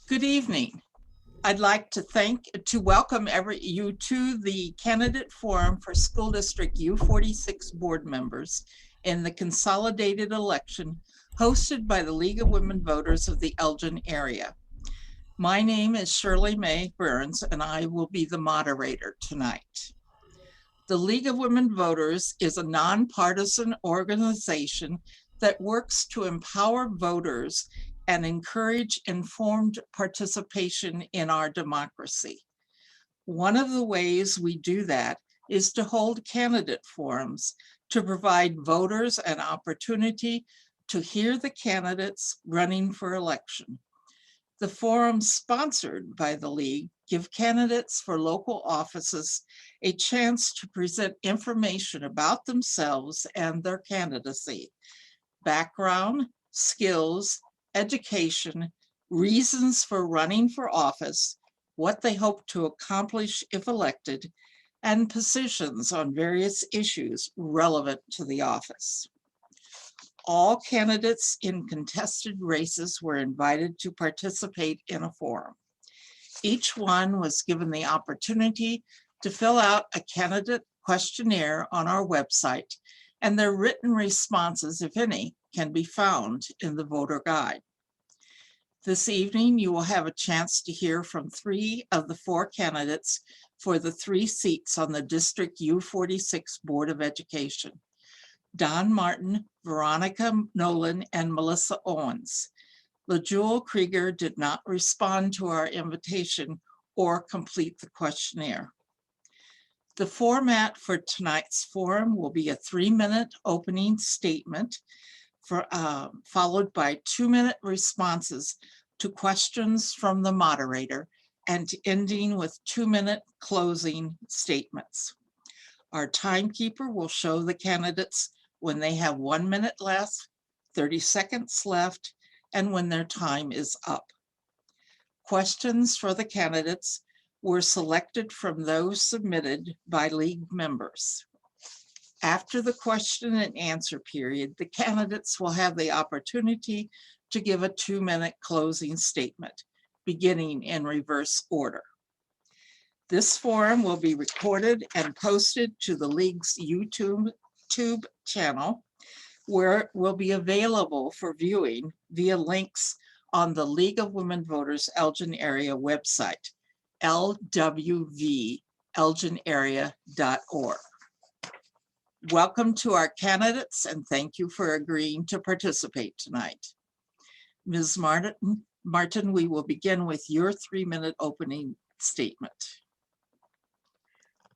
Good evening. I'd like to welcome you to the Candidate Forum for School District U-46 board members in the consolidated election hosted by the League of Women Voters of the Elgin area. My name is Shirley Mae Burns, and I will be the moderator tonight. The League of Women Voters is a nonpartisan organization that works to empower voters and encourage informed participation in our democracy. One of the ways we do that is to hold candidate forums to provide voters an opportunity to hear the candidates running for election. The forums sponsored by the League give candidates for local offices a chance to present information about themselves and their candidacy, background, skills, education, reasons for running for office, what they hope to accomplish if elected, and positions on various issues relevant to the office. All candidates in contested races were invited to participate in a forum. Each one was given the opportunity to fill out a candidate questionnaire on our website, and their written responses, if any, can be found in the voter guide. This evening, you will have a chance to hear from 3 of the 4 candidates for the 3 seats on the District U-46 Board of Education: Don Martin, Veronica Noland, and Melissa Owens. LaJewel Krieger did not respond to our invitation or complete the questionnaire. The format for tonight's forum will be a 3-minute opening statement followed by 2-minute responses to questions from the moderator and ending with 2-minute closing statements. Our timekeeper will show the candidates when they have 1 minute left, 30 seconds left, and when their time is up. Questions for the candidates were selected from those submitted by League members. After the question and answer period, the candidates will have the opportunity to give a 2-minute closing statement, beginning in reverse order. This forum will be recorded and posted to the League's YouTube channel, where it will be available for viewing via links on the League of Women Voters Elgin Area website, LWVEA.org. Welcome to our candidates, and thank you for agreeing to participate tonight. Ms. Martin, we will begin with your 3-minute opening statement.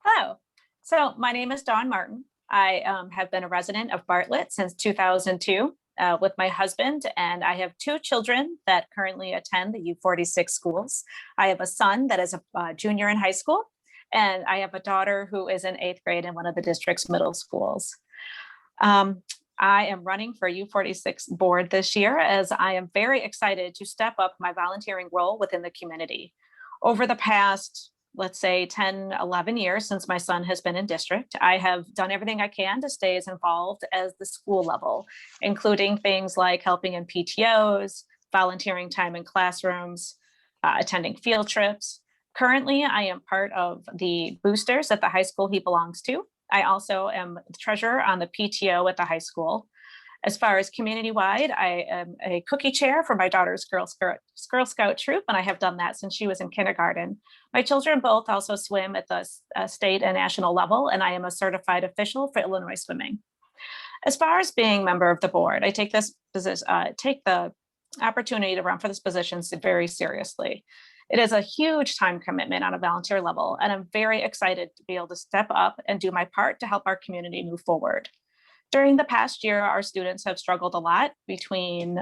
Hello, so my name is Dawn Martin. I have been a resident of Bartlett since 2002 with my husband, and I have 2 children that currently attend the U-46 schools. I have a son that is a junior in high school, and I have a daughter who is in 8th grade in one of the district's middle schools. I am running for U-46 board this year, as I am very excited to step up my volunteering role within the community. Over the past, let's say 10, 11 years since my son has been in district, I have done everything I can to stay as involved as the school level, including things like helping in PTOs, volunteering time in classrooms, attending field trips. Currently, I am part of the boosters at the high school he belongs to. I also am the treasurer on the PTO at the high school. As far as community-wide, I am a cookie chair for my daughter's Girl Scout troop, and I have done that since she was in kindergarten. My children both also swim at the state and national level, and I am a certified official for Illinois swimming. As far as being a member of the board, I take the opportunity to run for this position very seriously. It is a huge time commitment on a volunteer level, and I'm very excited to be able to step up and do my part to help our community move forward. During the past year, our students have struggled a lot between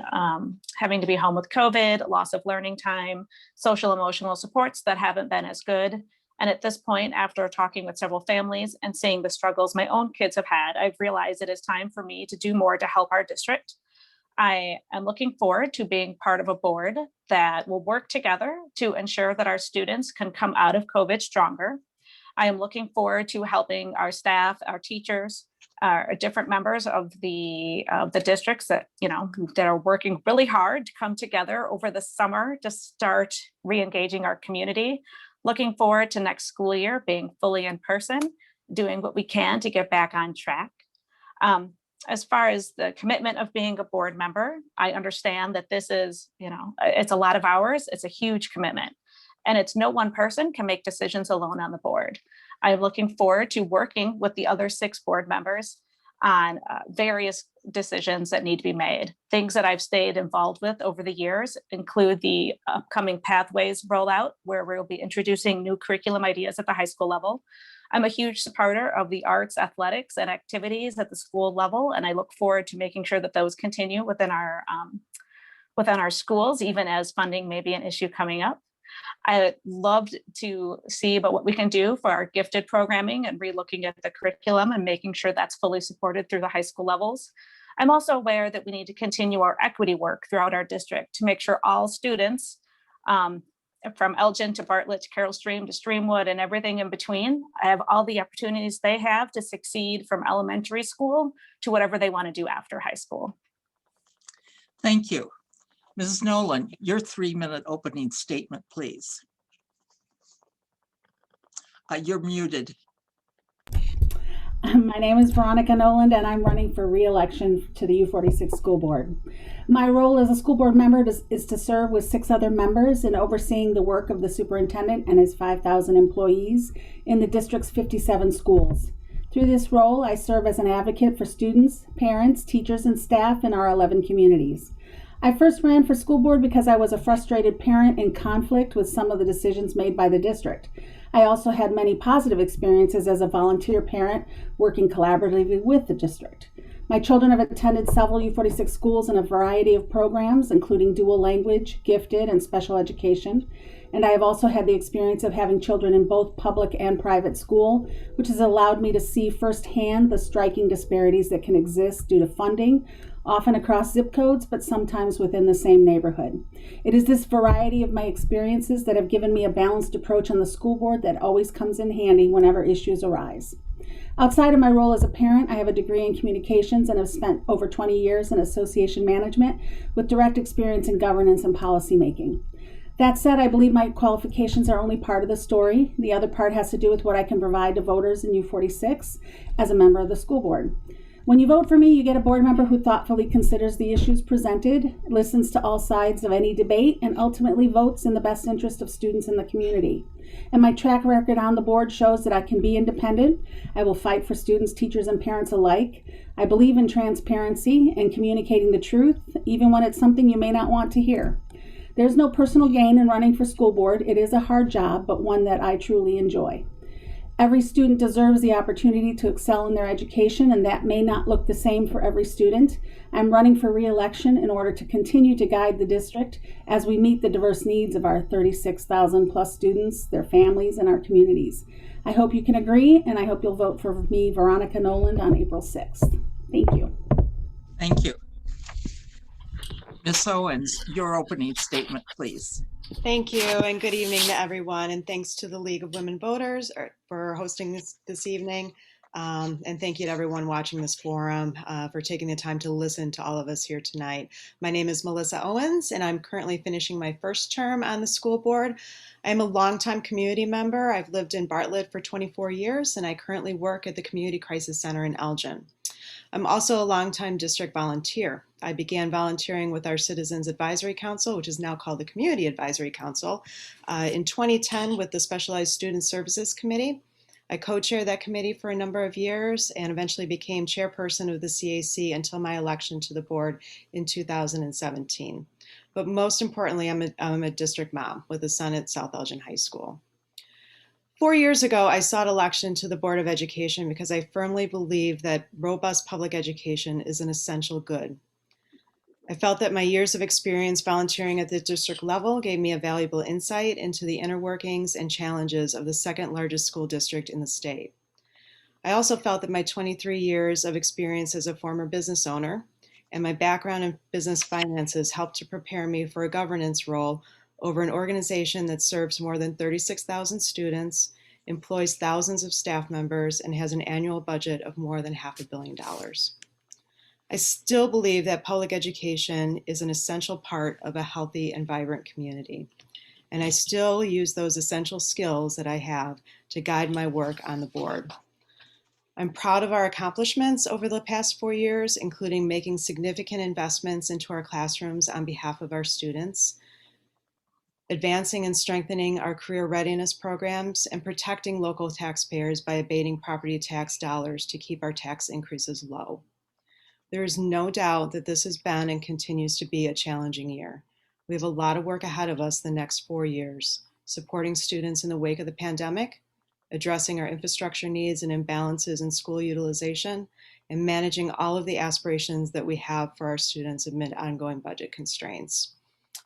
having to be home with COVID, loss of learning time, social emotional supports that haven't been as good. And at this point, after talking with several families and seeing the struggles my own kids have had, I've realized it is time for me to do more to help our district. I am looking forward to being part of a board that will work together to ensure that our students can come out of COVID stronger. I am looking forward to helping our staff, our teachers, our different members of the districts that are working really hard to come together over the summer to start re-engaging our community. Looking forward to next school year being fully in person, doing what we can to get back on track. As far as the commitment of being a board member, I understand that this is, it's a lot of hours. It's a huge commitment, and it's no one person can make decisions alone on the board. I'm looking forward to working with the other 6 board members on various decisions that need to be made. Things that I've stayed involved with over the years include the upcoming Pathways rollout, where we'll be introducing new curriculum ideas at the high school level. I'm a huge supporter of the arts, athletics, and activities at the school level, and I look forward to making sure that those continue within our schools, even as funding may be an issue coming up. I loved to see about what we can do for our gifted programming and relooking at the curriculum and making sure that's fully supported through the high school levels. I'm also aware that we need to continue our equity work throughout our district to make sure all students, from Elgin to Bartlett to Carroll Stream to Streamwood and everything in between, have all the opportunities they have to succeed from elementary school to whatever they want to do after high school. Thank you. Mrs. Noland, your 3-minute opening statement, please. You're muted. My name is Veronica Noland, and I'm running for re-election to the U-46 school board. My role as a school board member is to serve with 6 other members in overseeing the work of the superintendent and his 5,000 employees in the district's 57 schools. Through this role, I serve as an advocate for students, parents, teachers, and staff in our 11 communities. I first ran for school board because I was a frustrated parent in conflict with some of the decisions made by the district. I also had many positive experiences as a volunteer parent working collaboratively with the district. My children have attended several U-46 schools in a variety of programs, including dual language, gifted, and special education. And I have also had the experience of having children in both public and private school, which has allowed me to see firsthand the striking disparities that can exist due to funding, often across zip codes, but sometimes within the same neighborhood. It is this variety of my experiences that have given me a balanced approach on the school board that always comes in handy whenever issues arise. Outside of my role as a parent, I have a degree in communications and have spent over 20 years in association management with direct experience in governance and policymaking. That said, I believe my qualifications are only part of the story. The other part has to do with what I can provide to voters in U-46 as a member of the school board. When you vote for me, you get a board member who thoughtfully considers the issues presented, listens to all sides of any debate, and ultimately votes in the best interest of students in the community. And my track record on the board shows that I can be independent. I will fight for students, teachers, and parents alike. I believe in transparency and communicating the truth, even when it's something you may not want to hear. There's no personal gain in running for school board. It is a hard job, but one that I truly enjoy. Every student deserves the opportunity to excel in their education, and that may not look the same for every student. I'm running for re-election in order to continue to guide the district as we meet the diverse needs of our 36,000 plus students, their families, and our communities. I hope you can agree, and I hope you'll vote for me, Veronica Noland, on April 6th. Thank you. Thank you. Ms. Owens, your opening statement, please. Thank you, and good evening to everyone, and thanks to the League of Women Voters for hosting this evening, and thank you to everyone watching this forum for taking the time to listen to all of us here tonight. My name is Melissa Owens, and I'm currently finishing my first term on the school board. I'm a longtime community member. I've lived in Bartlett for 24 years, and I currently work at the Community Crisis Center in Elgin. I'm also a longtime district volunteer. I began volunteering with our Citizens Advisory Council, which is now called the Community Advisory Council, in 2010 with the Specialized Student Services Committee. I co-chaired that committee for a number of years and eventually became chairperson of the CAC until my election to the board in 2017. But most importantly, I'm a district mom with a son at South Elgin High School. 4 years ago, I sought election to the Board of Education because I firmly believe that robust public education is an essential good. I felt that my years of experience volunteering at the district level gave me a valuable insight into the inner workings and challenges of the second largest school district in the state. I also felt that my 23 years of experience as a former business owner and my background in business finances helped to prepare me for a governance role over an organization that serves more than 36,000 students, employs thousands of staff members, and has an annual budget of more than $500 million. I still believe that public education is an essential part of a healthy and vibrant community, and I still use those essential skills that I have to guide my work on the board. I'm proud of our accomplishments over the past 4 years, including making significant investments into our classrooms on behalf of our students, advancing and strengthening our career readiness programs, and protecting local taxpayers by abating property tax dollars to keep our tax increases low. There is no doubt that this has been and continues to be a challenging year. We have a lot of work ahead of us the next 4 years, supporting students in the wake of the pandemic, addressing our infrastructure needs and imbalances in school utilization, and managing all of the aspirations that we have for our students amid ongoing budget constraints.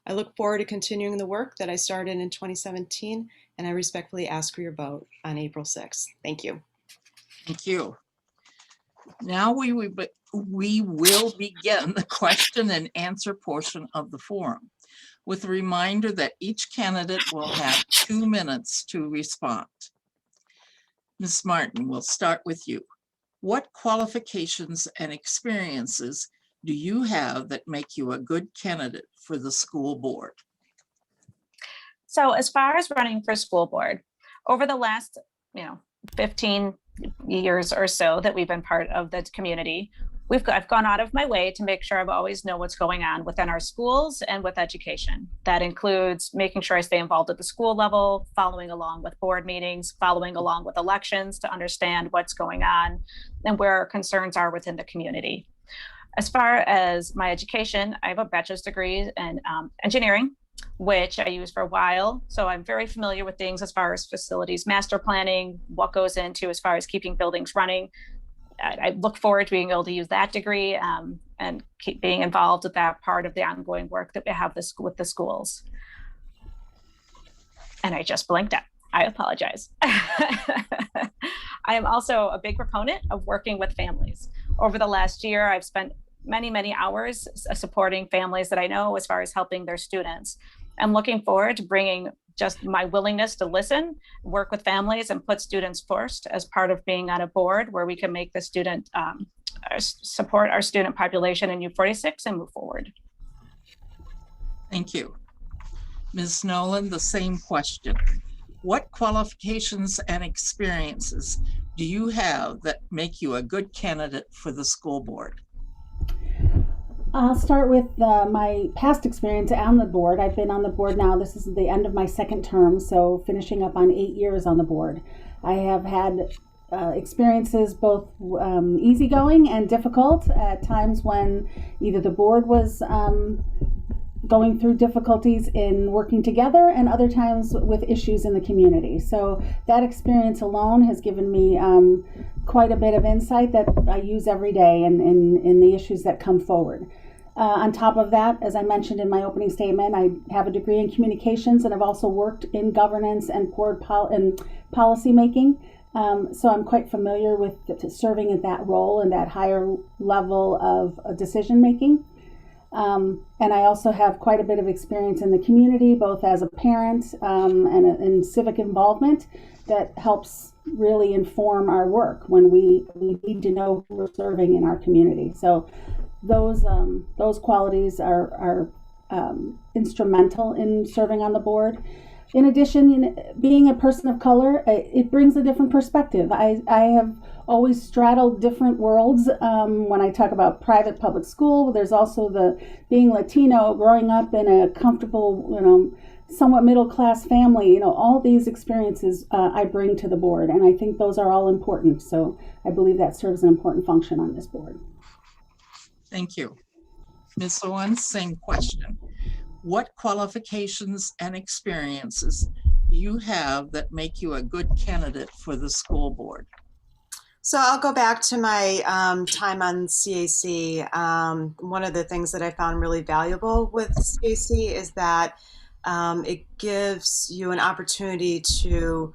I look forward to continuing the work that I started in 2017, and I respectfully ask for your vote on April 6th. Thank you. Thank you. Now we will begin the question and answer portion of the forum, with a reminder that each candidate will have 2 minutes to respond. Ms. Martin, we'll start with you. What qualifications and experiences do you have that make you a good candidate for the school board? So as far as running for school board, over the last 15 years or so that we've been part of the community, I've gone out of my way to make sure I've always know what's going on within our schools and with education. That includes making sure I stay involved at the school level, following along with board meetings, following along with elections to understand what's going on and where our concerns are within the community. As far as my education, I have a bachelor's degree in engineering, which I used for a while. So I'm very familiar with things as far as facilities master planning, what goes into as far as keeping buildings running. I look forward to being able to use that degree and keep being involved with that part of the ongoing work that we have with the schools. And I just blinked out. I apologize. I am also a big proponent of working with families. Over the last year, I've spent many hours supporting families that I know as far as helping their students. I'm looking forward to bringing just my willingness to listen, work with families, and put students first as part of being on a board where we can make the student support our student population in U-46 and move forward. Thank you. Ms. Noland, the same question. What qualifications and experiences do you have that make you a good candidate for the school board? I'll start with my past experience on the board. I've been on the board now. This is the end of my second term, so finishing up on 8 years on the board. I have had experiences both easygoing and difficult at times when either the board was going through difficulties in working together and other times with issues in the community. So that experience alone has given me quite a bit of insight that I use every day in the issues that come forward. On top of that, as I mentioned in my opening statement, I have a degree in communications and I've also worked in governance and board policy making. So I'm quite familiar with serving in that role and that higher level of decision making. And I also have quite a bit of experience in the community, both as a parent and in civic involvement that helps really inform our work when we need to know who we're serving in our community. So those qualities are instrumental in serving on the board. In addition, being a person of color, it brings a different perspective. I have always straddled different worlds. When I talk about private public school, there's also the being Latino, growing up in a comfortable, somewhat middle-class family. All these experiences I bring to the board, and I think those are all important. So I believe that serves an important function on this board. Thank you. Ms. Owens, same question. What qualifications and experiences do you have that make you a good candidate for the school board? So I'll go back to my time on CAC. One of the things that I found really valuable with CAC is that it gives you an opportunity to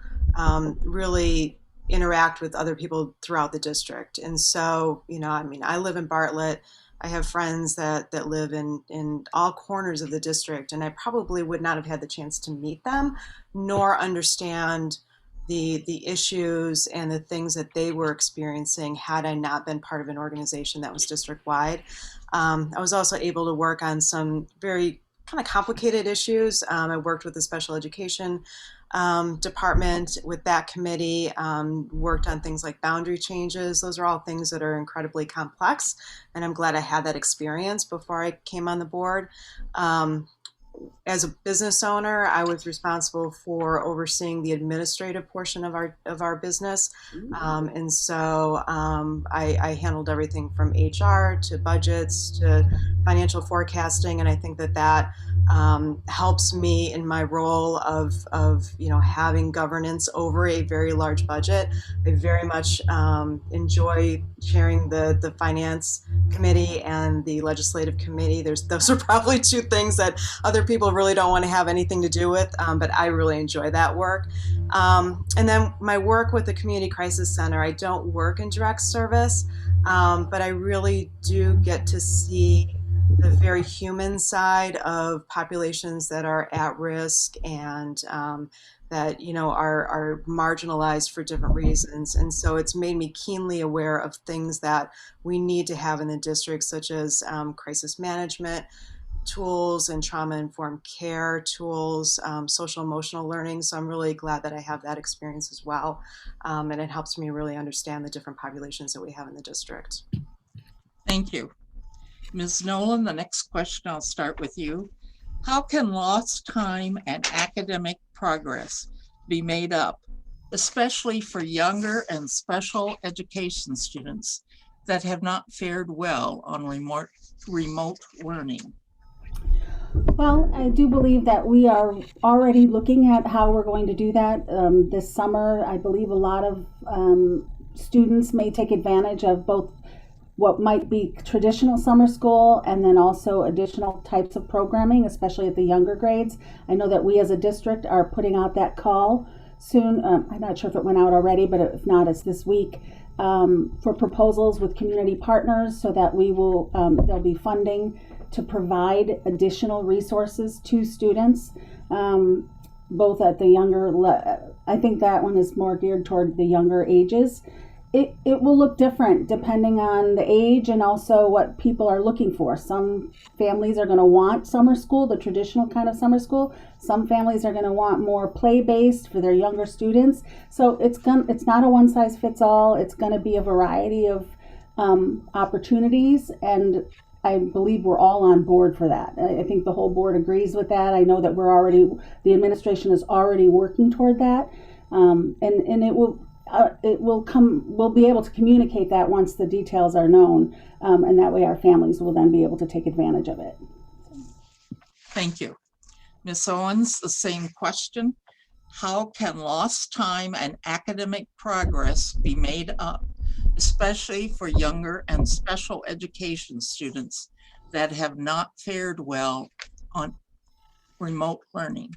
really interact with other people throughout the district. And so, I live in Bartlett. I have friends that live in all corners of the district, and I probably would not have had the chance to meet them, nor understand the issues and the things that they were experiencing had I not been part of an organization that was district-wide. I was also able to work on some very kind of complicated issues. I worked with the special education department with that committee, worked on things like boundary changes. Those are all things that are incredibly complex, and I'm glad I had that experience before I came on the board. As a business owner, I was responsible for overseeing the administrative portion of our business, and so I handled everything from HR to budgets to financial forecasting, and I think that helps me in my role of having governance over a very large budget. I very much enjoy chairing the finance committee and the legislative committee. Those are probably two things that other people really don't want to have anything to do with, but I really enjoy that work. And then my work with the Community Crisis Center, I don't work in direct service, but I really do get to see the very human side of populations that are at risk and that are marginalized for different reasons. And so it's made me keenly aware of things that we need to have in the district, such as crisis management tools and trauma-informed care tools, social emotional learning. So I'm really glad that I have that experience as well. And it helps me really understand the different populations that we have in the district. Thank you. Ms. Noland, the next question, I'll start with you. How can lost time and academic progress be made up, especially for younger and special education students that have not fared well on remote learning? Well, I do believe that we are already looking at how we're going to do that. This summer, I believe a lot of students may take advantage of both what might be traditional summer school and then also additional types of programming, especially at the younger grades. I know that we as a district are putting out that call soon. I'm not sure if it went out already, but if not, it's this week, for proposals with community partners so that we will, there'll be funding to provide additional resources to students, both at the younger, I think that one is more geared toward the younger ages. It will look different depending on the age and also what people are looking for. Some families are going to want summer school, the traditional kind of summer school. Some families are going to want more play-based for their younger students. So it's not a one-size-fits-all. It's going to be a variety of opportunities, and I believe we're all on board for that. I think the whole board agrees with that. I know that the administration is already working toward that, and we'll be able to communicate that once the details are known, and that way our families will then be able to take advantage of it. Thank you. Ms. Owens, the same question. How can lost time and academic progress be made up, especially for younger and special education students that have not fared well on remote learning?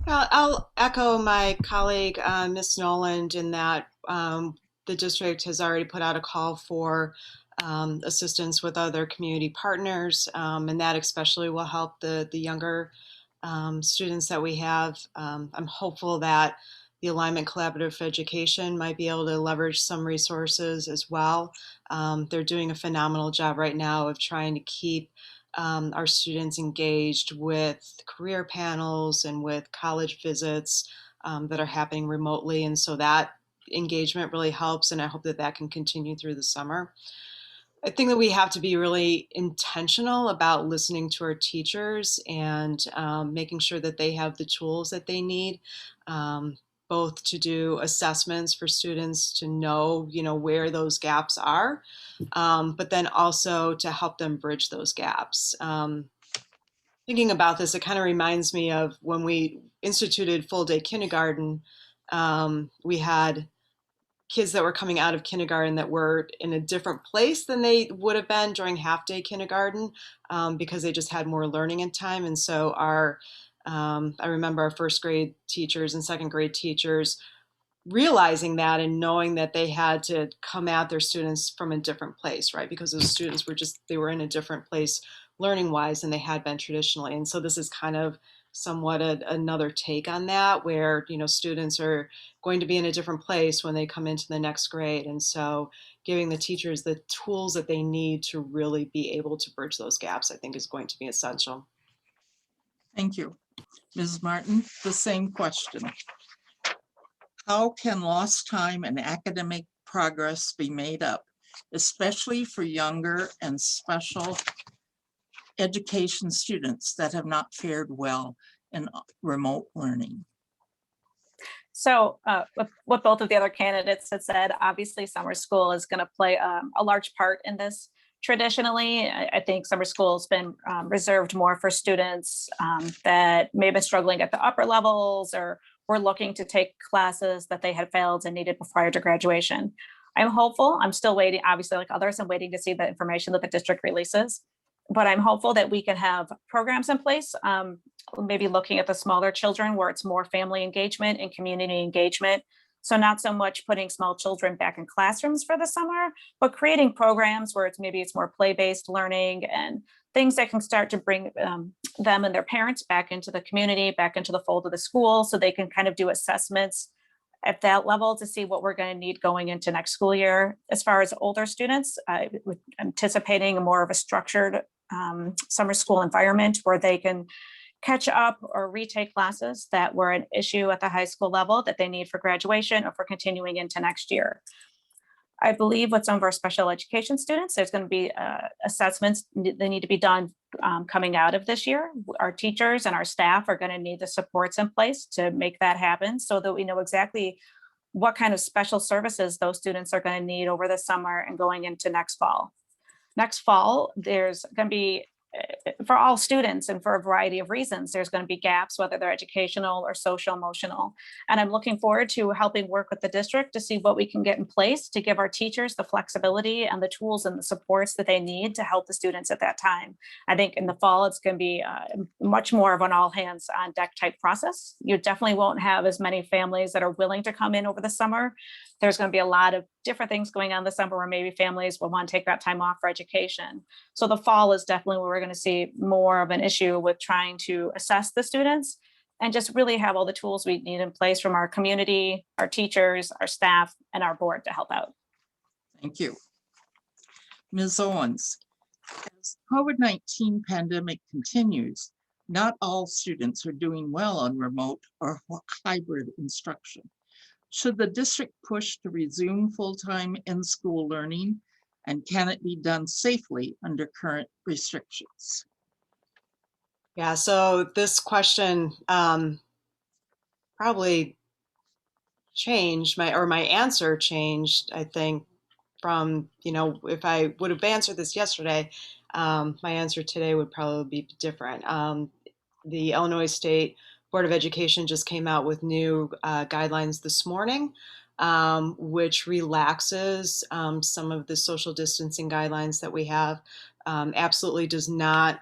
I'll echo my colleague, Ms. Noland, in that the district has already put out a call for assistance with other community partners, and that especially will help the younger students that we have. I'm hopeful that the Alignment Collaborative for Education might be able to leverage some resources as well. They're doing a phenomenal job right now of trying to keep our students engaged with career panels and with college visits that are happening remotely. And so that engagement really helps, and I hope that can continue through the summer. I think that we have to be really intentional about listening to our teachers and making sure that they have the tools that they need, both to do assessments for students to know, where those gaps are, but then also to help them bridge those gaps. Thinking about this, it kind of reminds me of when we instituted full day kindergarten. We had kids that were coming out of kindergarten that were in a different place than they would have been during half day kindergarten, because they just had more learning and time. And so I remember our first grade teachers and second grade teachers realizing that and knowing that they had to come at their students from a different place, right? Because those students they were in a different place learning wise than they had been traditionally. And so this is kind of somewhat another take on that, where, you know, students are going to be in a different place when they come into the next grade. And so giving the teachers the tools that they need to really be able to bridge those gaps, I think, is going to be essential. Thank you. Ms. Martin, the same question. How can lost time and academic progress be made up, especially for younger and special education students that have not fared well in remote learning? So with what both of the other candidates had said, obviously summer school is going to play a large part in this. Traditionally, I think summer school has been reserved more for students that may have been struggling at the upper levels or were looking to take classes that they had failed and needed prior to graduation. I'm hopeful. I'm still waiting, obviously, like others, I'm waiting to see the information that the district releases. But I'm hopeful that we can have programs in place, maybe looking at the smaller children where it's more family engagement and community engagement. So not so much putting small children back in classrooms for the summer, but creating programs where it's more play-based learning and things that can start to bring them and their parents back into the community, back into the fold of the school, so they can kind of do assessments at that level to see what we're going to need going into next school year. As far as older students, I'm anticipating more of a structured summer school environment where they can catch up or retake classes that were an issue at the high school level that they need for graduation or for continuing into next year. I believe with some of our special education students, there's going to be assessments that need to be done coming out of this year. Our teachers and our staff are going to need the supports in place to make that happen so that we know exactly what kind of special services those students are going to need over the summer and going into next fall. Next fall, there's going to be, for all students and for a variety of reasons, there's going to be gaps, whether they're educational or social emotional. And I'm looking forward to helping work with the district to see what we can get in place to give our teachers the flexibility and the tools and the supports that they need to help the students at that time. I think in the fall, it's going to be much more of an all hands on deck type process. You definitely won't have as many families that are willing to come in over the summer. There's going to be a lot of different things going on this summer where maybe families will want to take that time off for education. So the fall is definitely where we're going to see more of an issue with trying to assess the students and just really have all the tools we need in place from our community, our teachers, our staff, and our board to help out. Thank you. Ms. Owens, as COVID-19 pandemic continues, not all students are doing well on remote or hybrid instruction. Should the district push to resume full-time in-school learning, and can it be done safely under current restrictions? Yeah, so this question probably changed, my answer changed, I think, from, you know, if I would have answered this yesterday, my answer today would probably be different. The Illinois State Board of Education just came out with new guidelines this morning, which relaxes some of the social distancing guidelines that we have. Absolutely does not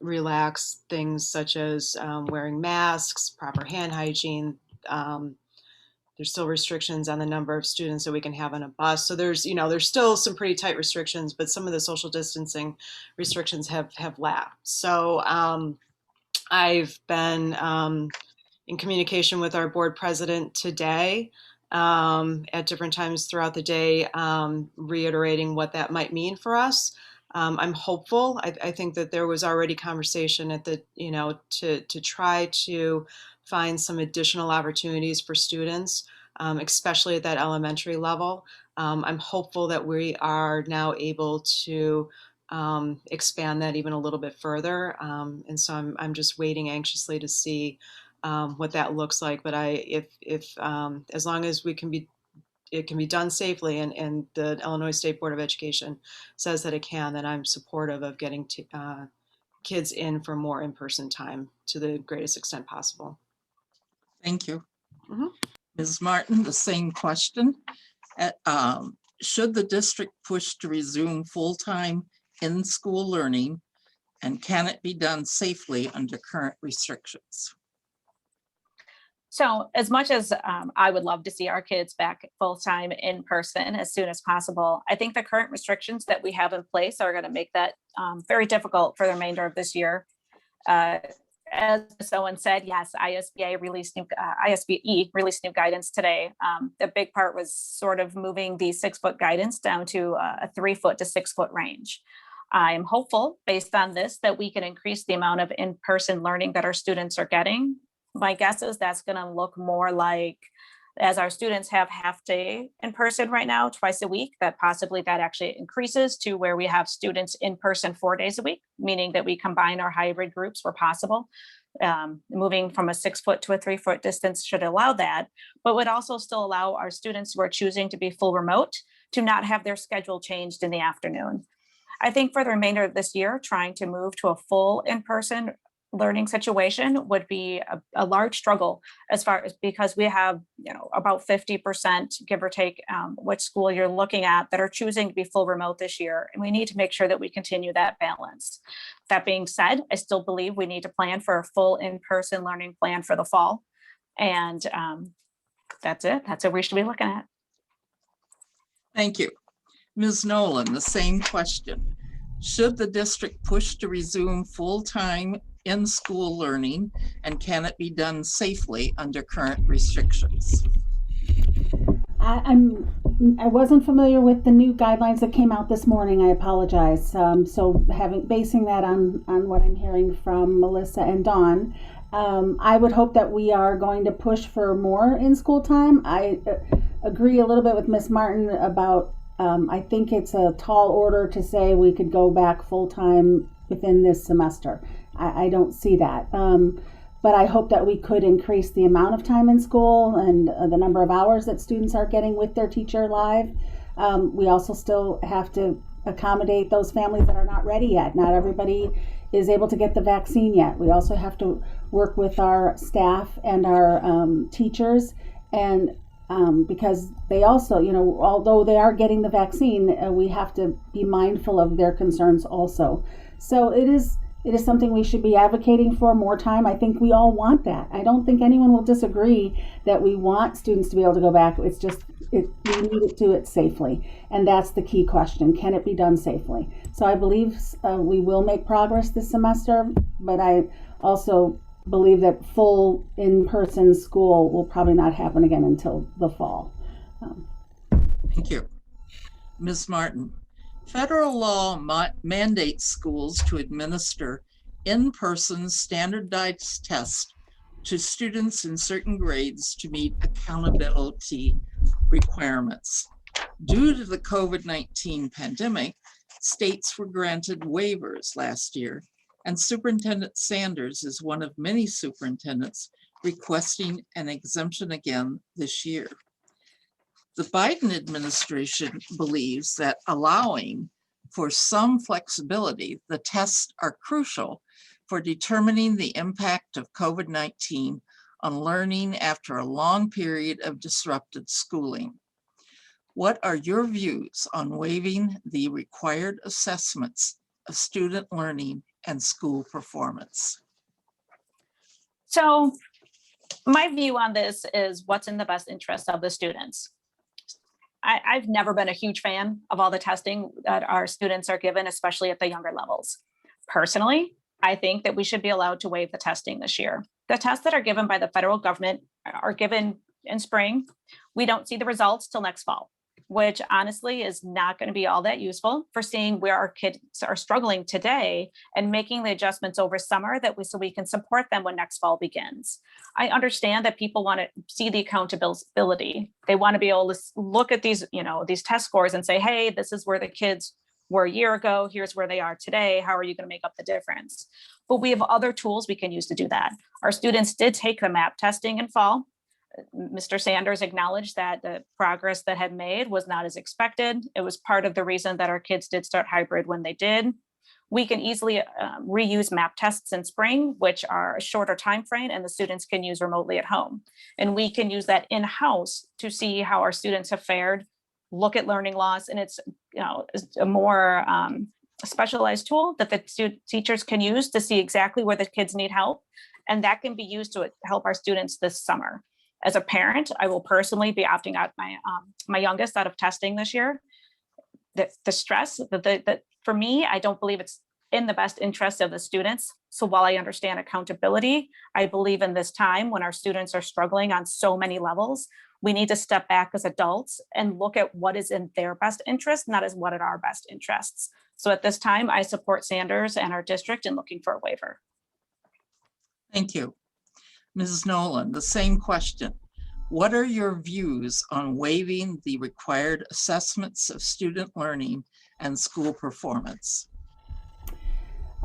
relax things such as wearing masks, proper hand hygiene. There's still restrictions on the number of students that we can have on a bus. So there's still some pretty tight restrictions, but some of the social distancing restrictions have lapsed. So I've been in communication with our board president today at different times throughout the day, reiterating what that might mean for us. I'm hopeful. I think that there was already conversation at the, to try to find some additional opportunities for students, especially at that elementary level. I'm hopeful that we are now able to expand that even a little bit further. And so I'm just waiting anxiously to see what that looks like. But if as long as it can be done safely, and the Illinois State Board of Education says that it can, then I'm supportive of getting kids in for more in-person time to the greatest extent possible. Thank you. Mm-hmm. Ms. Martin, the same question. Should the district push to resume full-time in-school learning, and can it be done safely under current restrictions? So as much as I would love to see our kids back full-time in person as soon as possible, I think the current restrictions that we have in place are going to make that very difficult for the remainder of this year. As Owens said, yes, ISBE released new guidance today. The big part was sort of moving the 6-foot guidance down to a 3-foot to 6-foot range. I am hopeful, based on this, that we can increase the amount of in-person learning that our students are getting. My guess is that's going to look more like, as our students have half day in person right now, twice a week, that possibly that actually increases to where we have students in person 4 days a week, meaning that we combine our hybrid groups where possible. Moving from a 6-foot to a 3-foot distance should allow that, but would also still allow our students who are choosing to be full remote to not have their schedule changed in the afternoon. I think for the remainder of this year, trying to move to a full in-person learning situation would be a large struggle, as far as, because we have, about 50%, give or take, which school you're looking at, that are choosing to be full remote this year. And we need to make sure that we continue that balance. That being said, I still believe we need to plan for a full in-person learning plan for the fall. And that's it. That's what we should be looking at. Thank you. Ms. Noland, the same question. Should the district push to resume full-time in-school learning, and can it be done safely under current restrictions? I wasn't familiar with the new guidelines that came out this morning. I apologize. So basing that on what I'm hearing from Melissa and Dawn, I would hope that we are going to push for more in-school time. I agree a little bit with Ms. Martin about, I think it's a tall order to say we could go back full-time within this semester. I don't see that. But I hope that we could increase the amount of time in school and the number of hours that students are getting with their teacher live. We also still have to accommodate those families that are not ready yet. Not everybody is able to get the vaccine yet. We also have to work with our staff and our teachers, and because they also, although they are getting the vaccine, we have to be mindful of their concerns also. So it is something we should be advocating for more time. I think we all want that. I don't think anyone will disagree that we want students to be able to go back. It's just, we need to do it safely. And that's the key question. Can it be done safely? So I believe we will make progress this semester, but I also believe that full in-person school will probably not happen again until the fall. Thank you. Ms. Martin. Federal law mandates schools to administer in-person standardized tests to students in certain grades to meet accountability requirements. Due to the COVID-19 pandemic, states were granted waivers last year, and Superintendent Sanders is one of many superintendents requesting an exemption again this year. The Biden administration believes that allowing for some flexibility, the tests are crucial for determining the impact of COVID-19 on learning after a long period of disrupted schooling. What are your views on waiving the required assessments of student learning and school performance? So my view on this is what's in the best interest of the students. I've never been a huge fan of all the testing that our students are given, especially at the younger levels. Personally, I think that we should be allowed to waive the testing this year. The tests that are given by the federal government are given in spring. We don't see the results till next fall, which honestly is not going to be all that useful for seeing where our kids are struggling today and making the adjustments over summer so we can support them when next fall begins. I understand that people want to see the accountability. They want to be able to look at these test scores and say, hey, this is where the kids were a year ago. Here's where they are today. How are you going to make up the difference? But we have other tools we can use to do that. Our students did take the MAP testing in fall. Mr. Sanders acknowledged that the progress that had made was not as expected. It was part of the reason that our kids did start hybrid when they did. We can easily reuse MAP tests in spring, which are a shorter time frame, and the students can use remotely at home. And we can use that in-house to see how our students have fared, look at learning loss, and it's a more specialized tool that the teachers can use to see exactly where the kids need help And that can be used to help our students this summer. As a parent, I will personally be opting out my youngest out of testing this year. The stress that for me, I don't believe it's in the best interest of the students. So while I understand accountability, I believe in this time when our students are struggling on so many levels, we need to step back as adults and look at what is in their best interest, not as what are our best interests. So at this time, I support Sanders and our district in looking for a waiver. Thank you. Mrs. Noland, the same question. What are your views on waiving the required assessments of student learning and school performance?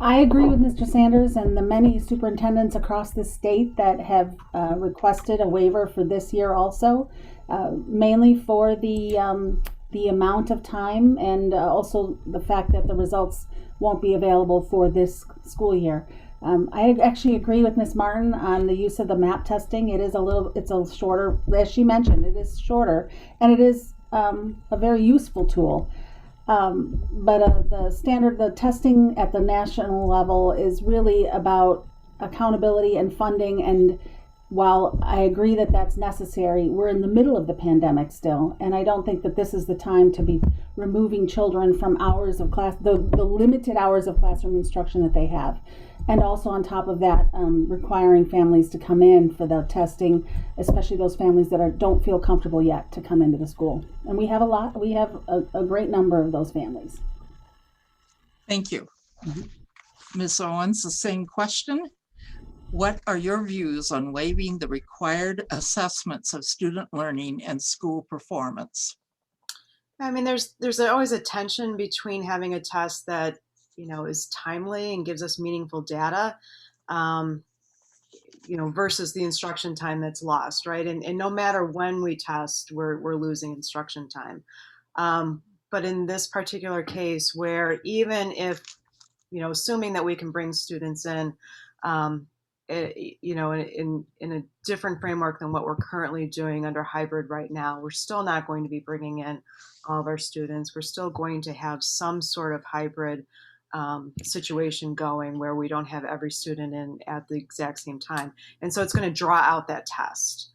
I agree with Mr. Sanders and the many superintendents across the state that have requested a waiver for this year also, mainly for the amount of time and also the fact that the results won't be available for this school year. I actually agree with Ms. Martin on the use of the MAP testing. It's a shorter, as she mentioned, it is shorter, and it is a very useful tool. But the testing at the national level is really about accountability and funding. And while I agree that that's necessary, we're in the middle of the pandemic still. And I don't think that this is the time to be removing children from hours of class, the limited hours of classroom instruction that they have. And also on top of that, requiring families to come in for the testing, especially those families that don't feel comfortable yet to come into the school. And we have a great number of those families. Thank you. Ms. Owens, the same question. What are your views on waiving the required assessments of student learning and school performance? I mean, there's always a tension between having a test that is timely and gives us meaningful data, versus the instruction time that's lost, right? And no matter when we test, we're losing instruction time. But in this particular case, where even if, assuming that we can bring students in, in a different framework than what we're currently doing under hybrid right now, we're still not going to be bringing in all of our students. We're still going to have some sort of hybrid situation going where we don't have every student in at the exact same time. And so it's going to draw out that test,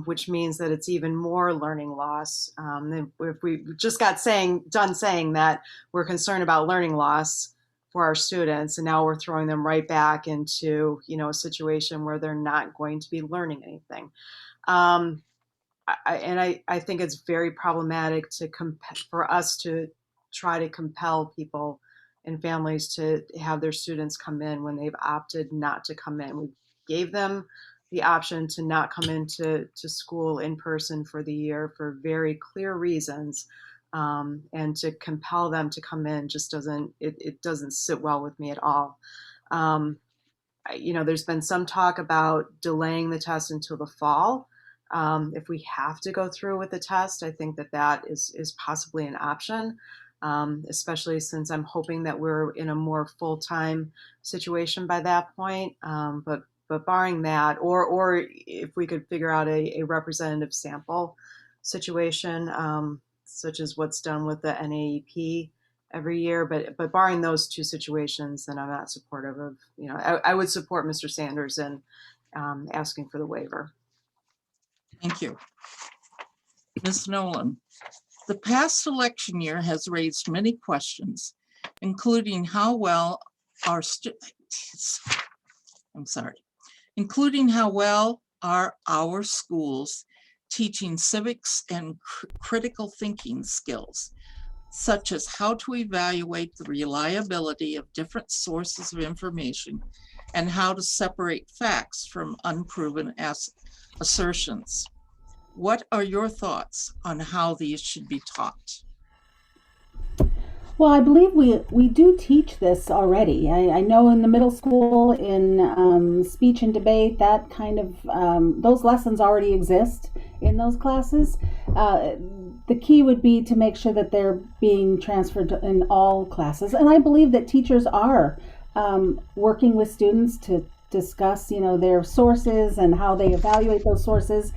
which means that it's even more learning loss. If we just got done saying that we're concerned about learning loss for our students, and now we're throwing them right back into, a situation where they're not going to be learning anything. I think it's very problematic for us to try to compel people and families to have their students come in when they've opted not to come in. We gave them the option to not come into school in person for the year for very clear reasons. And to compel them to come in just doesn't sit well with me at all. There's been some talk about delaying the test until the fall. If we have to go through with the test, I think that is possibly an option. Especially since I'm hoping that we're in a more full-time situation by that point. But barring that, or if we could figure out a representative sample situation, such as what's done with the NAEP every year, but barring those two situations, then I'm not supportive of, I would support Mr. Sanders in asking for the waiver. Thank you. Ms. Noland. The past election year has raised many questions, including how well are our schools teaching civics and critical thinking skills, such as how to evaluate the reliability of different sources of information and how to separate facts from unproven assertions. What are your thoughts on how these should be taught? Well, I believe we do teach this already. I know in the middle school, in speech and debate, that kind of, those lessons already exist in those classes. The key would be to make sure that they're being transferred in all classes. And I believe that teachers are working with students to discuss, their sources and how they evaluate those sources.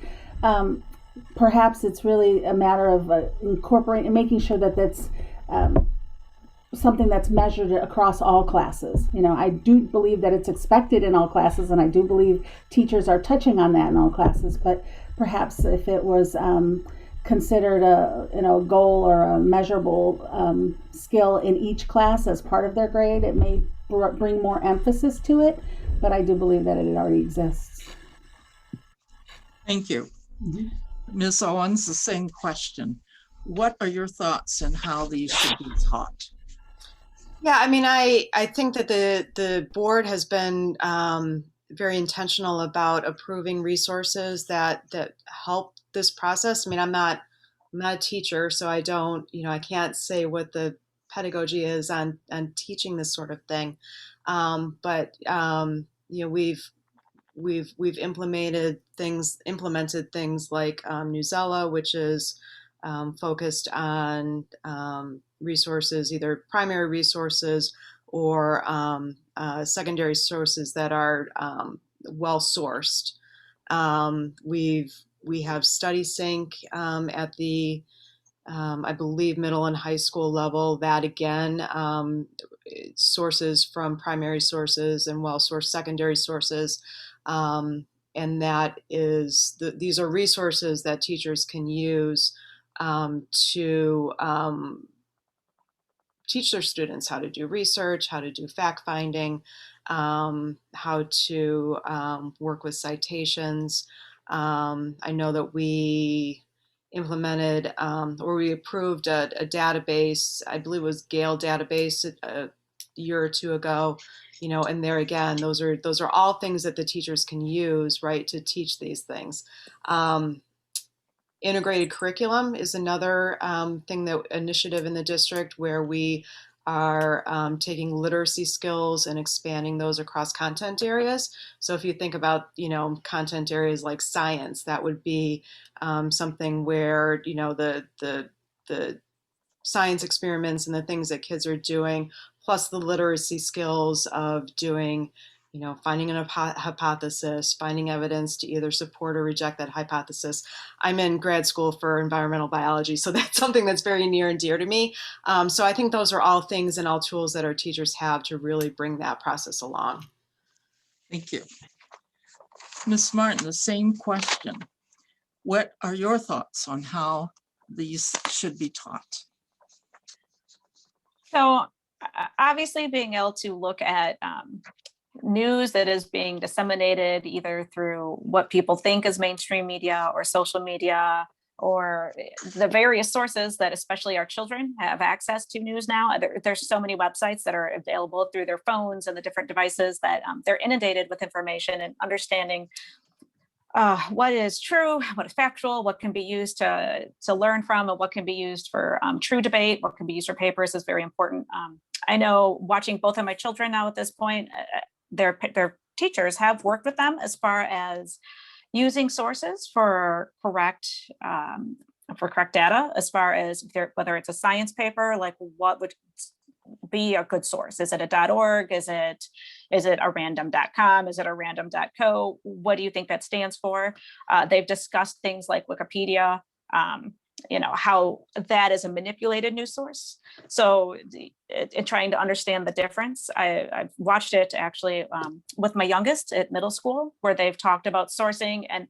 Perhaps it's really a matter of incorporating and making sure that that's something that's measured across all classes. You know, I do believe that it's expected in all classes, and I do believe teachers are touching on that in all classes. But perhaps if it was considered a goal or a measurable skill in each class as part of their grade, it may bring more emphasis to it. But I do believe that it already exists. Thank you. Ms. Owens, the same question. What are your thoughts on how these should be taught? Yeah, I mean, I think that the board has been very intentional about approving resources that help this process. I mean, I'm not a teacher, so I don't, I can't say what the pedagogy is on teaching this sort of thing. But we've implemented things like Newsella, which is focused on resources, either primary resources or secondary sources that are well sourced. We have Study Sync at the I believe middle and high school level. That again, sources from primary sources and well-sourced secondary sources. And that is, these are resources that teachers can use to teach their students how to do research, how to do fact finding, how to work with citations. I know that we implemented or we approved a database, I believe it was Gale database a year or two ago, and there again, those are all things that the teachers can use, right, to teach these things. Integrated curriculum is another initiative in the district where we are taking literacy skills and expanding those across content areas. So if you think about, content areas like science, that would be something where, the science experiments and the things that kids are doing, plus the literacy skills of doing, finding a hypothesis, finding evidence to either support or reject that hypothesis. I'm in grad school for environmental biology, so that's something that's very near and dear to me. So I think those are all things and all tools that our teachers have to really bring that process along. Thank you. Ms. Martin, the same question. What are your thoughts on how these should be taught? So obviously being able to look at news that is being disseminated either through what people think is mainstream media or social media or the various sources that especially our children have access to news now. There's so many websites that are available through their phones and the different devices that they're inundated with information, and understanding what is true, what is factual, what can be used to learn from, and what can be used for true debate, what can be used for papers is very important. I know watching both of my children now at this point, their teachers have worked with them as far as using sources for correct data, as far as whether it's a science paper, like what would be a good source. Is it a .org? Is it a random.com? Is it a random.co? What do you think that stands for? They've discussed things like Wikipedia, how that is a manipulated news source. So in trying to understand the difference, I've watched it actually with my youngest at middle school, where they've talked about sourcing and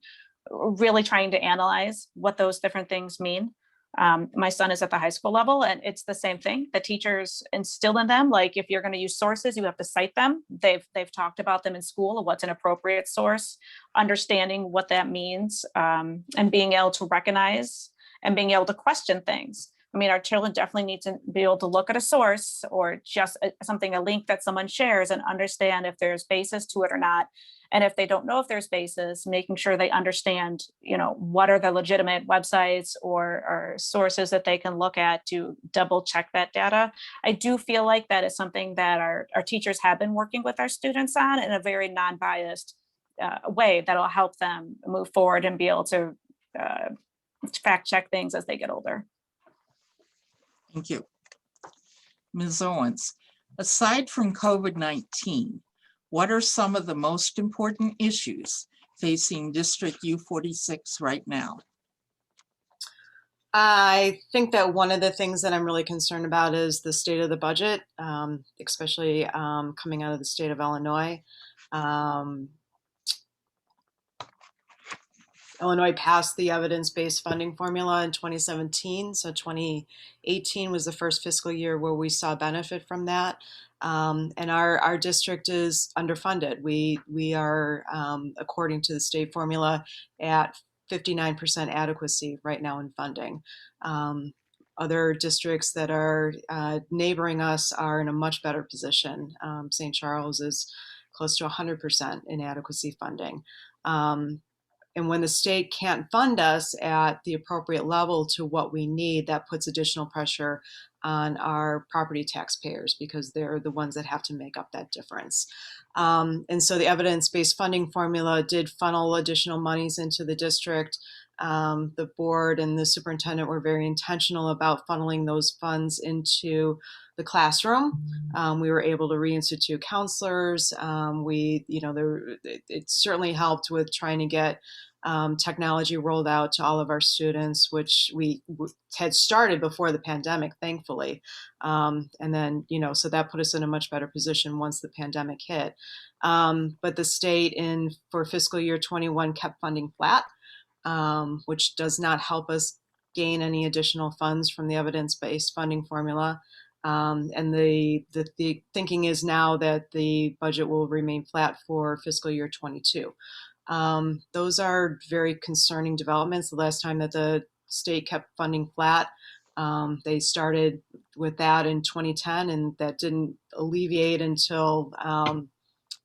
really trying to analyze what those different things mean. My son is at the high school level, and it's the same thing. The teachers instill in them, like, if you're going to use sources, you have to cite them. They've talked about them in school, what's an appropriate source, understanding what that means, and being able to recognize and being able to question things. I mean, our children definitely need to be able to look at a source or just a link that someone shares and understand if there's basis to it or not. And if they don't know if there's basis, making sure they understand, what are the legitimate websites or sources that they can look at to double check that data. I do feel like that is something that our teachers have been working with our students on in a very non-biased way that'll help them move forward and be able to fact check things as they get older. Thank you. Ms. Owens, aside from COVID-19, what are some of the most important issues facing District U-46 right now? I think that one of the things that I'm really concerned about is the state of the budget, especially coming out of the state of Illinois. Illinois passed the evidence-based funding formula in 2017, so 2018 was the first fiscal year where we saw benefit from that. And our district is underfunded. We are, according to the state formula, at 59% adequacy right now in funding. Other districts that are neighboring us are in a much better position. St. Charles is close to 100% in adequacy funding. And when the state can't fund us at the appropriate level to what we need, that puts additional pressure on our property taxpayers because they're the ones that have to make up that difference. And so the evidence-based funding formula did funnel additional monies into the district. The board and the superintendent were very intentional about funneling those funds into the classroom. We were able to reinstitute counselors. It certainly helped with trying to get technology rolled out to all of our students, which we had started before the pandemic, thankfully. And then, so that put us in a much better position once the pandemic hit. But the state for fiscal year 21 kept funding flat, which does not help us gain any additional funds from the evidence-based funding formula. And the thinking is now that the budget will remain flat for fiscal year 22. Those are very concerning developments. The last time that the state kept funding flat, they started with that in 2010, and that didn't alleviate until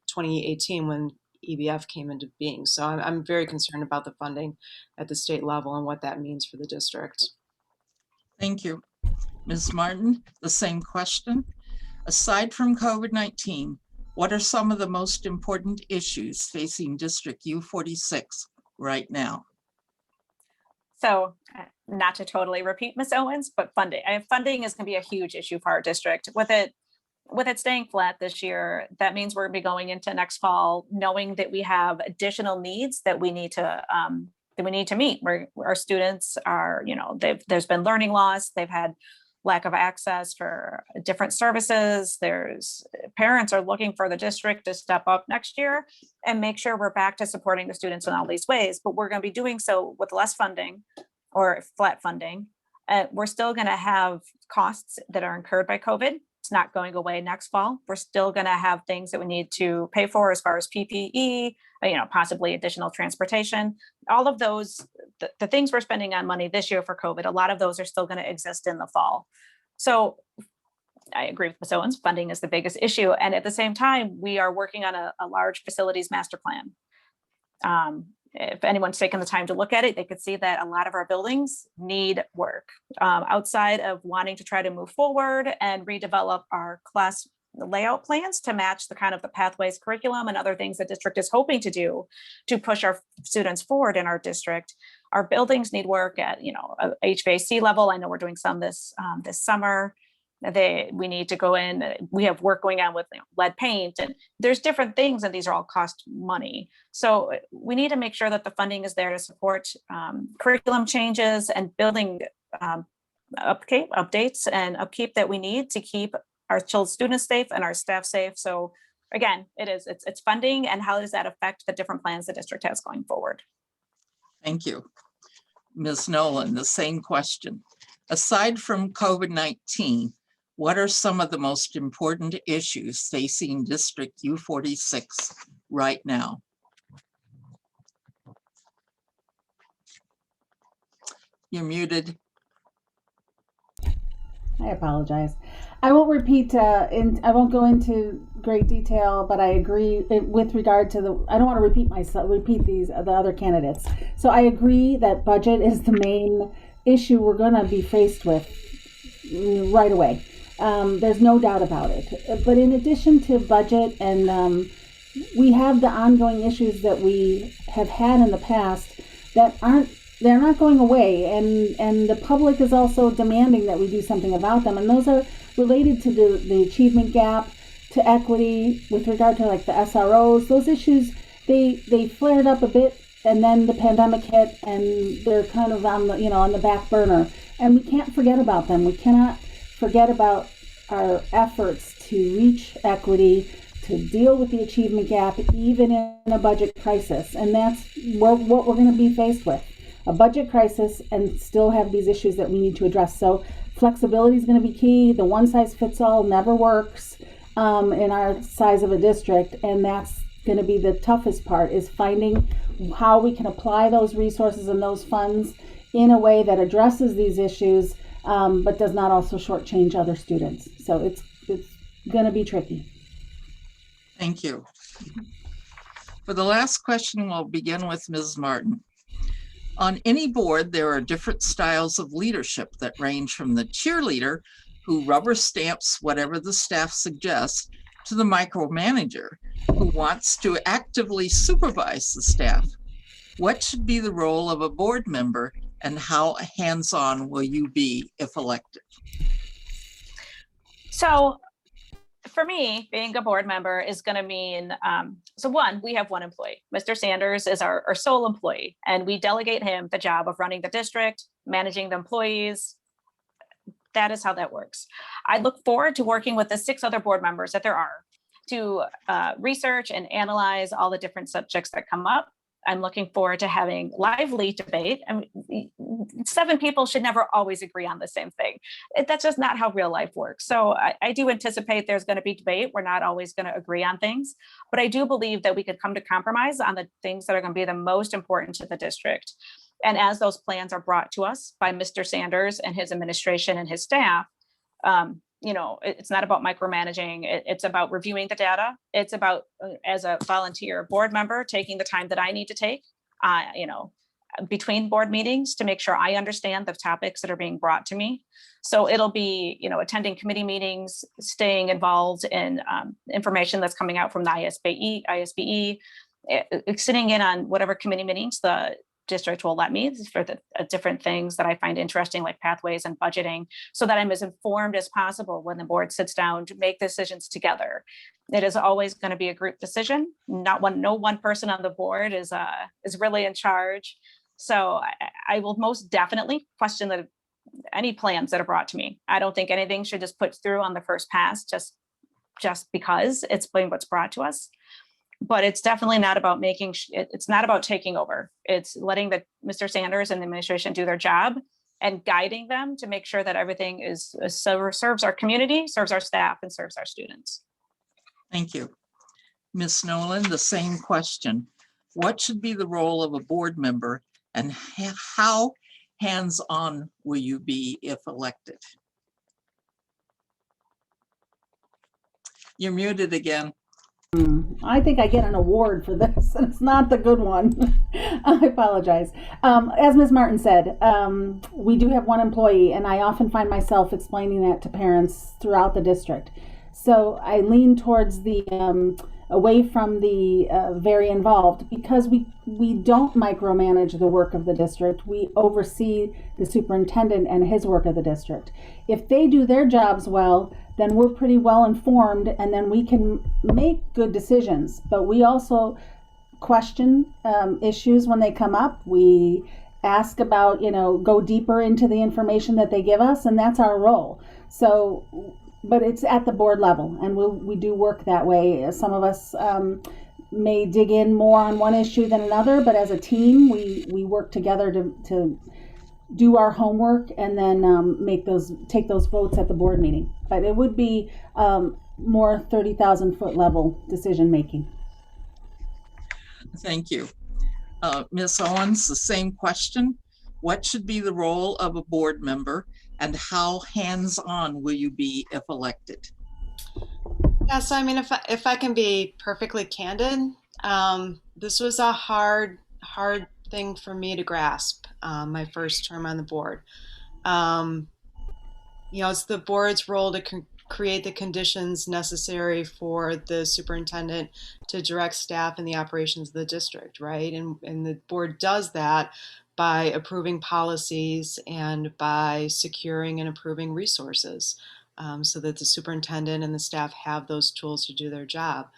2018 when EBF came into being. So I'm very concerned about the funding at the state level and what that means for the district. Thank you. Ms. Martin, the same question. Aside from COVID-19, what are some of the most important issues facing District U-46 right now? So not to totally repeat Ms. Owens, but funding. Funding is going to be a huge issue for our district. With it staying flat this year, that means we're going to be going into next fall knowing that we have additional needs that we need to meet. Where our students are, there's been learning loss. They've had lack of access for different services. Parents are looking for the district to step up next year and make sure we're back to supporting the students in all these ways. But we're going to be doing so with less funding or flat funding. We're still going to have costs that are incurred by COVID. It's not going away next fall. We're still going to have things that we need to pay for as far as PPE, possibly additional transportation. All of those, the things we're spending on money this year for COVID, a lot of those are still going to exist in the fall. So I agree with Ms. Owens, funding is the biggest issue. And at the same time, we are working on a large facilities master plan. If anyone's taken the time to look at it, they could see that a lot of our buildings need work. Outside of wanting to try to move forward and redevelop our class layout plans to match the kind of the pathways curriculum and other things the district is hoping to do to push our students forward in our district, our buildings need work at HVAC level. I know we're doing some this summer. We need to go in. We have work going on with lead paint, and there's different things, and these are all cost money. So we need to make sure that the funding is there to support curriculum changes and building updates and upkeep that we need to keep our students safe and our staff safe. So again, it's funding, and how does that affect the different plans the district has going forward? Thank you. Ms. Noland, the same question. Aside from COVID-19, what are some of the most important issues facing District U-46 right now? You're muted. I apologize. I won't repeat, I won't go into great detail, but I agree with regard to I don't want to repeat the other candidates. So I agree that budget is the main issue we're going to be faced with right away. There's no doubt about it. But in addition to budget, and we have the ongoing issues that we have had in the past that they're not going away, and the public is also demanding that we do something about them, and those are related to the achievement gap, to equity with regard to like the SROs. Those issues, they flared up a bit and then the pandemic hit, and they're kind of on the back burner, and we can't forget about them. We cannot forget about our efforts to reach equity, to deal with the achievement gap, even in a budget crisis. And that's what we're going to be faced with, a budget crisis, and still have these issues that we need to address. So flexibility is going to be key. The one size fits all never works in our size of a district, and that's going to be the toughest part, is finding how we can apply those resources and those funds in a way that addresses these issues, but does not also shortchange other students. So it's going to be tricky. Thank you. For the last question, we'll begin with Ms. Martin. On any board, there are different styles of leadership that range from the cheerleader who rubber stamps whatever the staff suggests to the micromanager who wants to actively supervise the staff. What should be the role of a board member, and how hands-on will you be if elected? So for me, being a board member is going to mean, so one, we have one employee. Mr. Sanders is our sole employee, and we delegate him the job of running the district, managing the employees. That is how that works. I look forward to working with the 6 other board members that there are to research and analyze all the different subjects that come up. I'm looking forward to having lively debate. I mean, 7 people should never always agree on the same thing. That's just not how real life works. So I do anticipate there's going to be debate. We're not always going to agree on things, but I do believe that we could come to compromise on the things that are going to be the most important to the district. And as those plans are brought to us by Mr. Sanders and his administration and his staff, it's not about micromanaging. It's about reviewing the data. It's about, as a volunteer board member, taking the time that I need to take, between board meetings to make sure I understand the topics that are being brought to me. So it'll be, attending committee meetings, staying involved in information that's coming out from the ISBE, sitting in on whatever committee meetings the district will let me for the different things that I find interesting, like pathways and budgeting, so that I'm as informed as possible when the board sits down to make decisions together. It is always going to be a group decision. No one person on the board is really in charge. So I will most definitely question any plans that are brought to me. I don't think anything should just put through on the first pass just because it's what's brought to us. But it's definitely not about it's not about taking over. It's letting Mr. Sanders and the administration do their job and guiding them to make sure that everything serves our community, serves our staff, and serves our students. Thank you. Ms. Noland, the same question. What should be the role of a board member, and how hands-on will you be if elected? You're muted again. I think I get an award for this, and it's not the good one. I apologize. As Ms. Martin said, we do have one employee, and I often find myself explaining that to parents throughout the district. So I lean towards the away from the very involved, because we don't micromanage the work of the district. We oversee the superintendent and his work of the district. If they do their jobs well, then we're pretty well informed, and then we can make good decisions. But we also question issues when they come up. We ask about, go deeper into the information that they give us, and that's our role. So, but it's at the board level, and we do work that way. Some of us may dig in more on one issue than another, but as a team, we work together to do our homework and then take those votes at the board meeting. But it would be more 30,000 foot level decision making. Thank you. Ms. Owens, the same question. What should be the role of a board member, and how hands-on will you be if elected? Yeah, so I mean, if I can be perfectly candid, this was a hard thing for me to grasp, my first term on the board. It's the board's role to create the conditions necessary for the superintendent to direct staff in the operations of the district, right? And the board does that by approving policies and by securing and approving resources, so that the superintendent and the staff have those tools to do their job.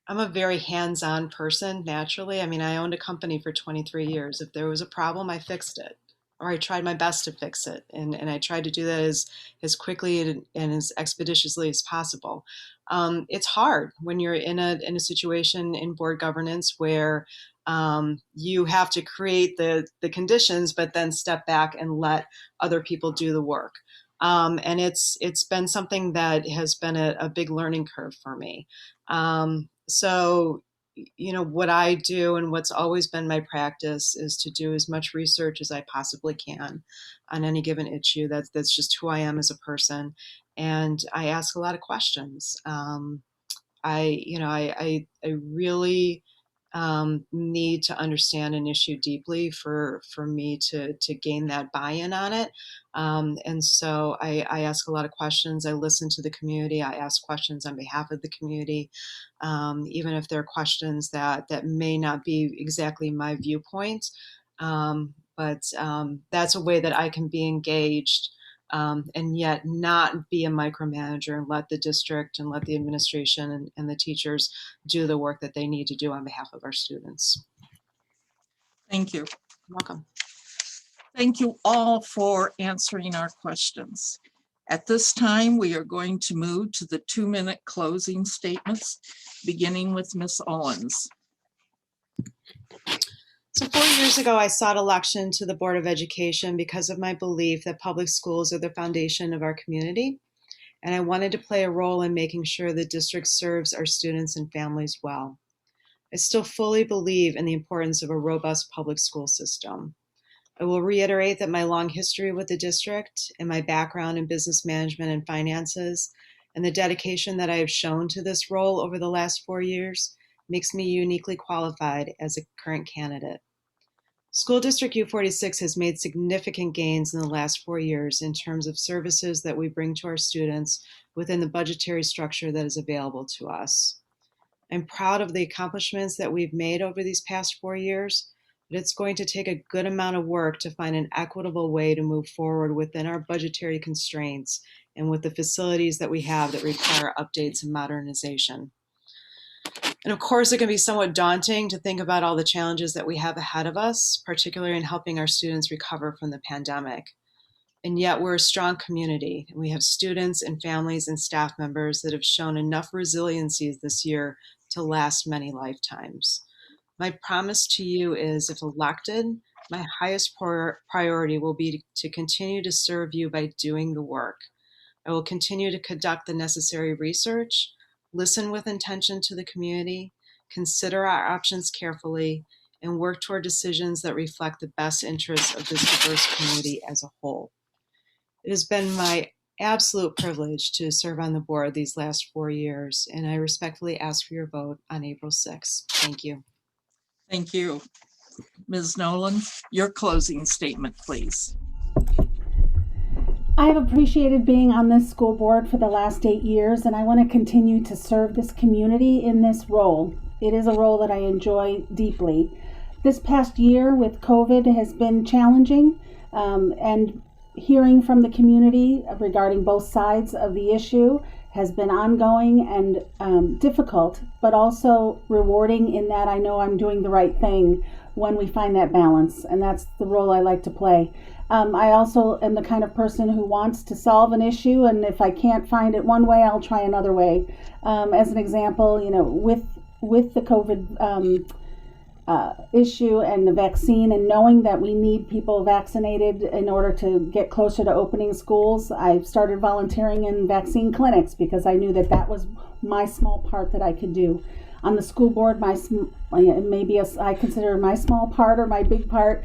I'm a very hands-on person naturally. I mean, I owned a company for 23 years. If there was a problem, I fixed it, or I tried my best to fix it. And I tried to do that as quickly and as expeditiously as possible. It's hard when you're in a situation in board governance where you have to create the conditions, but then step back and let other people do the work. And it's been something that has been a big learning curve for me. So, what I do and what's always been my practice is to do as much research as I possibly can on any given issue. That's just who I am as a person. And I ask a lot of questions. I really need to understand an issue deeply for me to gain that buy-in on it. And so I ask a lot of questions. I listen to the community. I ask questions on behalf of the community, even if they're questions that may not be exactly my viewpoint. But that's a way that I can be engaged, and yet not be a micromanager, and let the district and let the administration and the teachers do the work that they need to do on behalf of our students. Thank you. You're welcome. Thank you all for answering our questions. At this time, we are going to move to the 2-minute closing statements, beginning with Ms. Owens. So 4 years ago, I sought election to the Board of Education because of my belief that public schools are the foundation of our community, and I wanted to play a role in making sure the district serves our students and families well. I still fully believe in the importance of a robust public school system. I will reiterate that my long history with the district and my background in business management and finances, and the dedication that I have shown to this role over the last 4 years, makes me uniquely qualified as a current candidate. School District U-46 has made significant gains in the last 4 years in terms of services that we bring to our students within the budgetary structure that is available to us. I'm proud of the accomplishments that we've made over these past 4 years, but it's going to take a good amount of work to find an equitable way to move forward within our budgetary constraints and with the facilities that we have that require updates and modernization. And of course, it can be somewhat daunting to think about all the challenges that we have ahead of us, particularly in helping our students recover from the pandemic. And yet we're a strong community, and we have students and families and staff members that have shown enough resiliency this year to last many lifetimes. My promise to you is, if elected, my highest priority will be to continue to serve you by doing the work. I will continue to conduct the necessary research, listen with intention to the community, consider our options carefully, and work toward decisions that reflect the best interests of this diverse community as a whole. It has been my absolute privilege to serve on the board these last 4 years, and I respectfully ask for your vote on April 6th. Thank you. Thank you. Ms. Noland, your closing statement, please. I have appreciated being on this school board for the last 8 years, and I want to continue to serve this community in this role. It is a role that I enjoy deeply. This past year with COVID has been challenging, and hearing from the community regarding both sides of the issue has been ongoing and difficult, but also rewarding in that I know I'm doing the right thing when we find that balance, and that's the role I like to play. I also am the kind of person who wants to solve an issue, and if I can't find it one way, I'll try another way. As an example, with the COVID issue and the vaccine, and knowing that we need people vaccinated in order to get closer to opening schools, I started volunteering in vaccine clinics because I knew that that was my small part that I could do. On the school board, I consider my small part or my big part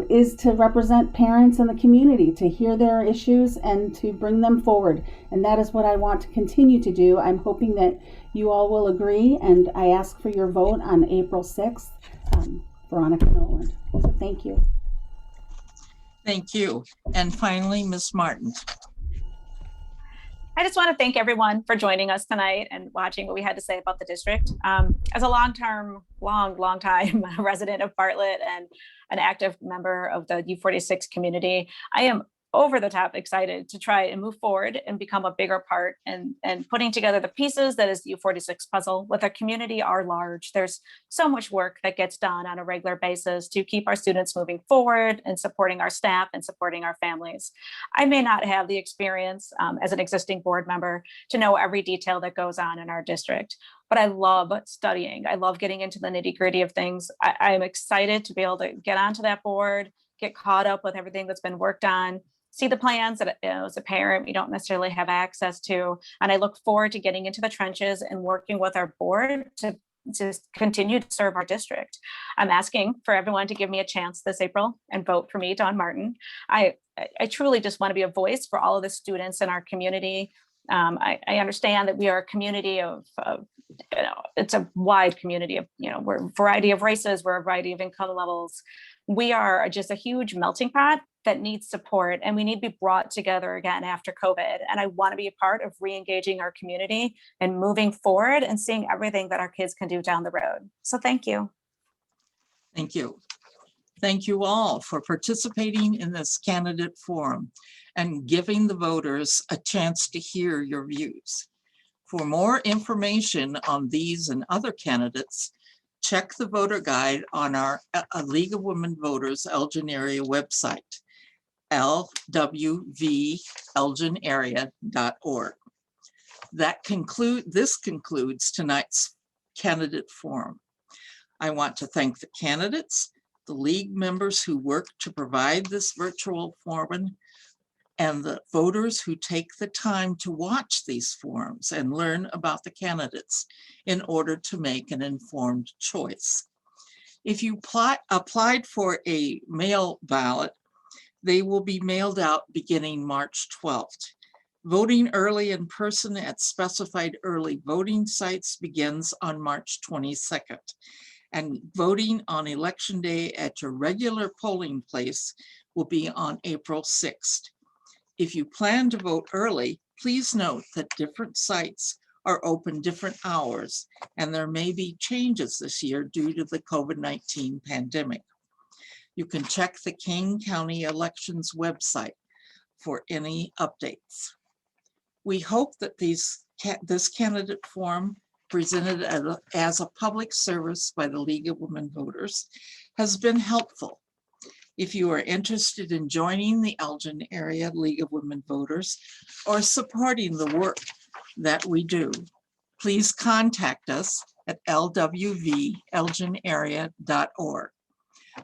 is to represent parents and the community, to hear their issues and to bring them forward. And that is what I want to continue to do. I'm hoping that you all will agree, and I ask for your vote on April 6th. Veronica Noland. So thank you. Thank you. And finally, Ms. Martin. I just want to thank everyone for joining us tonight and watching what we had to say about the district. As a long time resident of Bartlett and an active member of the U-46 community, I am over the top excited to try and move forward and become a bigger part and putting together the pieces that is the U-46 puzzle with our community are large. There's so much work that gets done on a regular basis to keep our students moving forward and supporting our staff and supporting our families. I may not have the experience as an existing board member to know every detail that goes on in our district, but I love studying. I love getting into the nitty-gritty of things. I'm excited to be able to get onto that board, get caught up with everything that's been worked on, see the plans that as a parent we don't necessarily have access to. And I look forward to getting into the trenches and working with our board to continue to serve our district. I'm asking for everyone to give me a chance this April and vote for me, Dawn Martin. I truly just want to be a voice for all of the students in our community. I understand that we are a community of it's a wide community of, we're a variety of races, we're a variety of income levels. We are just a huge melting pot that needs support, and we need to be brought together again after COVID. And I want to be a part of re-engaging our community and moving forward and seeing everything that our kids can do down the road. So thank you. Thank you. Thank you all for participating in this candidate forum and giving the voters a chance to hear your views. For more information on these and other candidates, check the voter guide on our League of Women Voters Elgin area website, LWVELginarea.org. This concludes tonight's candidate forum. I want to thank the candidates, the League members who work to provide this virtual forum, and the voters who take the time to watch these forums and learn about the candidates in order to make an informed choice. If you applied for a mail ballot, they will be mailed out beginning March 12th. Voting early in person at specified early voting sites begins on March 22nd. And voting on election day at your regular polling place will be on April 6th. If you plan to vote early, please note that different sites are open different hours, and there may be changes this year due to the COVID-19 pandemic. You can check the King County Elections website for any updates. We hope that this candidate forum, presented as a public service by the League of Women Voters, has been helpful. If you are interested in joining the Elgin Area League of Women Voters or supporting the work that we do, please contact us at LWVELginarea.org.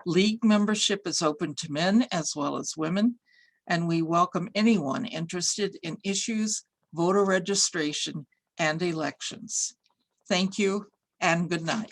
League membership is open to men as well as women, and we welcome anyone interested in issues, voter registration, and elections. Thank you and good night.